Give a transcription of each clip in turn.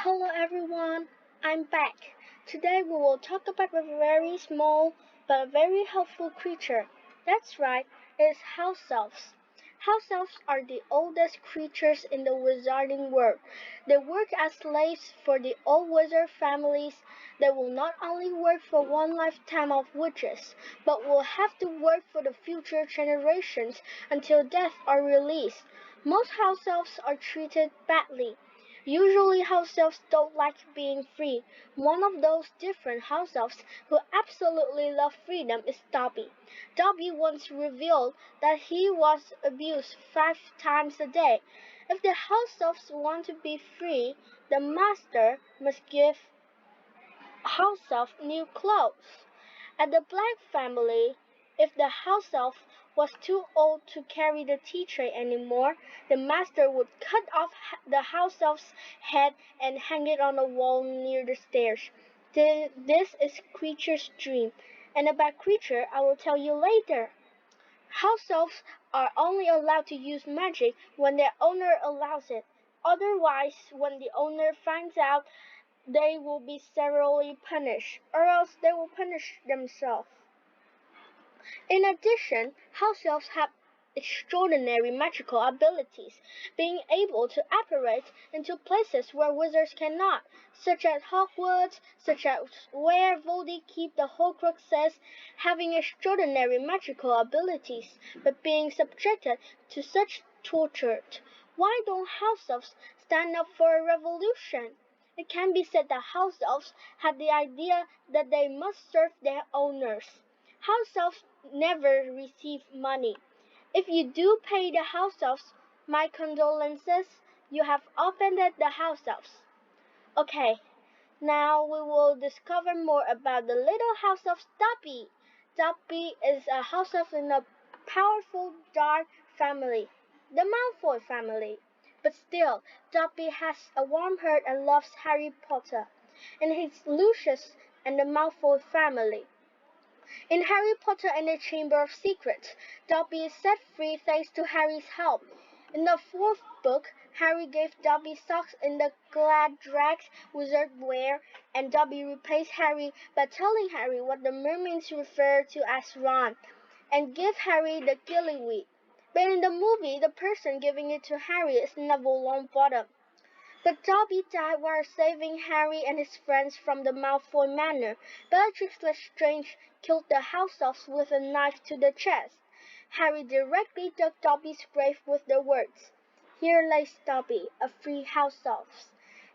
Hello everyone, I'm back. Today we will talk about a very small but very helpful creature. That's right, it's house elves. House elves are the oldest creatures in the wizarding world. They work as slaves for the old wizard families. They will not only work for one lifetime of witches, but will have to work for the future generations until death or release. Most house elves are treated badly. Usually house elves don't like being free. One of those different house elves who absolutely love freedom is Dobby. Dobby once revealed that he was abused 5 times a day. If the house elves want to be free, the master must give house elf new clothes. At the Black family, if the house elf was too old to carry the tea tray anymore, the master would cut off the house elf's head and hang it on a wall near the stairs. This is Creature's dream, and about Creature I will tell you later. House elves are only allowed to use magic when their owner allows it. Otherwise, when the owner finds out, they will be severely punished, or else they will punish themselves. In addition, house elves have extraordinary magical abilities, being able to apparate into places where wizards cannot, such as Hogwarts, such as where Voldy keep the Horcruxes, having extraordinary magical abilities, but being subjected to such torture. Why don't house elves stand up for a revolution? It can be said that house elves had the idea that they must serve their owners. House elves never receive money. If you do pay the house elves, my condolences, you have offended the house elves. Okay, now we will discover more about the little house elf Dobby. Dobby is a house elf in a powerful dark family, the Malfoy family. But still, Dobby has a warm heart and loves Harry Potter. And he's Lucius and the Malfoy family. In Harry Potter and the Chamber of Secrets, Dobby is set free thanks to Harry's help. In the fourth book, Harry gave Dobby socks in the Gladrags wizard wear, and Dobby repays Harry by telling Harry what the mermaids refer to as Ron, and give Harry the gillyweed. But in the movie, the person giving it to Harry is Neville Longbottom. But Dobby died while saving Harry and his friends from the Malfoy Manor. Bellatrix Lestrange killed the house elves with a knife to the chest. Harry directly dug Dobby's grave with the words, "Here lays Dobby, a free house elf."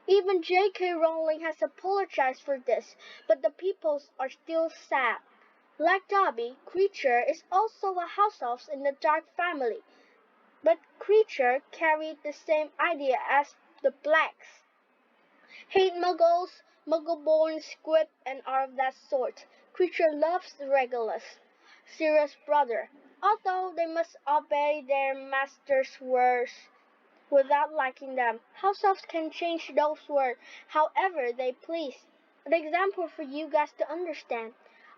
Even J.K. Rowling has apologized for this, but the people are still sad. Like Dobby, Creature is also a house elf in the Dark family. But Creature carried the same idea as the Blacks. Hate muggles, muggle-born squib, and are of that sort. Creature loves Regulus, Sirius' brother, although they must obey their master's words without liking them. House elves can change those words however they please. An example for you guys to understand.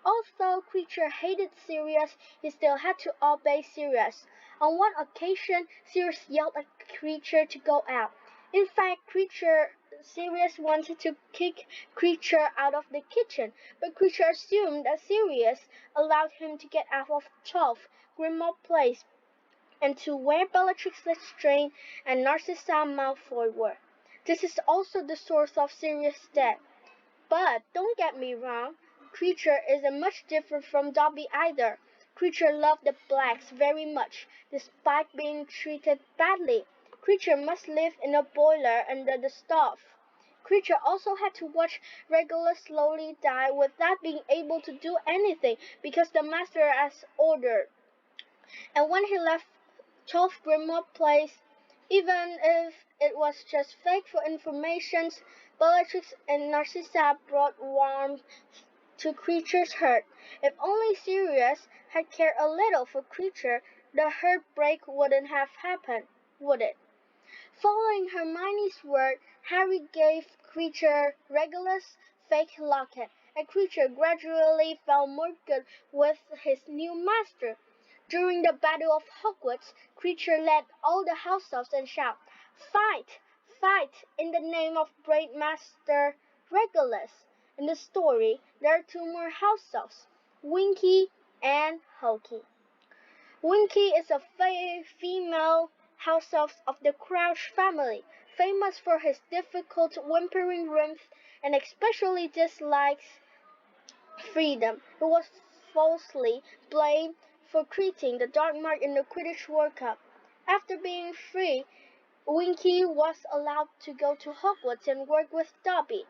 Although Creature hated Sirius, he still had to obey Sirius. On one occasion, Sirius yelled at Creature to go out. In fact, Sirius wanted to kick Creature out of the kitchen, but Creature assumed that Sirius allowed him to get out of 12 Grimmauld Place and to where Bellatrix Lestrange and Narcissa Malfoy were. This is also the source of Sirius' death. But don't get me wrong, Creature isn't much different from Dobby either. Creature loved the Blacks very much, despite being treated badly. Creature must live in a boiler under the stove. Creature also had to watch Regulus slowly die without being able to do anything because the master has ordered. And when he left 12 Grimmauld Place, even if it was just fake for information, Bellatrix and Narcissa brought warmth to Creature's hurt. If only Sirius had cared a little for Creature, the heartbreak wouldn't have happened, would it? Following Hermione's word, Harry gave Creature Regulus' fake locket, and Creature gradually felt more good with his new master. During the Battle of Hogwarts, Creature led all the house elves and shouted, "Fight! fight in the name of great master Regulus. In the story, there are two more house elves, Winky and Hokey. Winky is a female house elf of the Crouch family, famous for his difficult whimpering rhymes and especially dislikes freedom. He was falsely blamed for creating the dark mark in the Quidditch World Cup. After being free, Winky was allowed to go to Hogwarts and work with Dobby,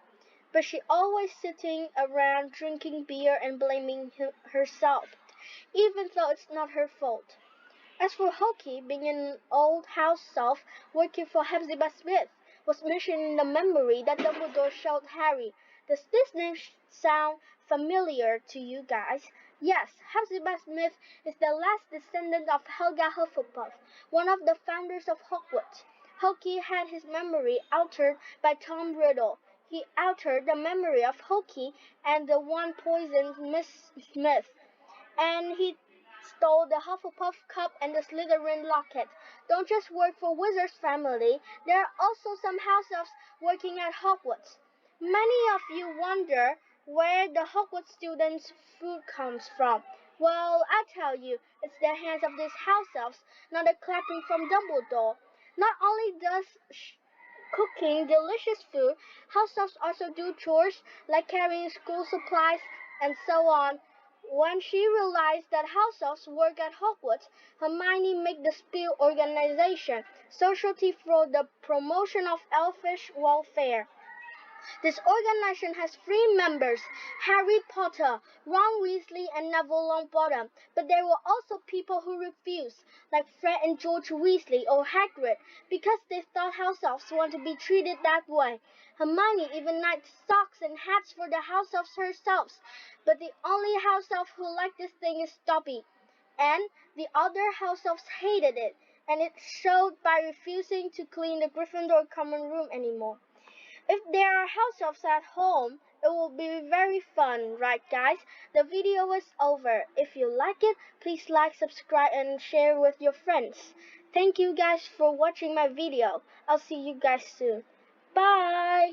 but she always sitting around drinking beer and blaming herself, even though it's not her fault. As for Hokey, being an old house elf working for Hepzibah Smith, was mentioned in the memory that Dumbledore showed Harry. Does this name sound familiar to you guys? Yes, Hepzibah Smith is the last descendant of Helga Hufflepuff, one of the founders of Hogwarts. Hokey had his memory altered by Tom Riddle. He altered the memory of Hokey and the one poisoned Miss Smith, and he stole the Hufflepuff cup and the Slytherin locket. Don't just work for Wizard's family, there are also some house elves working at Hogwarts. Many of you wonder where the Hogwarts students' food comes from. Well, I tell you, it's the hands of these house elves, not a clapping from Dumbledore. Not only does cooking delicious food, house elves also do chores like carrying school supplies and so on. When she realized that house elves work at Hogwarts, Hermione made the Spiel organization, society for the promotion of elfish welfare. This organization has three members, Harry Potter, Ron Weasley, and Neville Longbottom. But there were also people who refused, like Fred and George Weasley or Hagrid, because they thought house elves want to be treated that way. Hermione even knit socks and hats for the house elves herself. But the only house elf who liked this thing is Dobby. And the other house elves hated it, and it showed by refusing to clean the Gryffindor common room anymore. If there are house elves at home, it will be very fun, right guys? The video is over. If you like it, please like, subscribe, and share with your friends. Thank you guys for watching my video. I'll see you guys soon. Bye!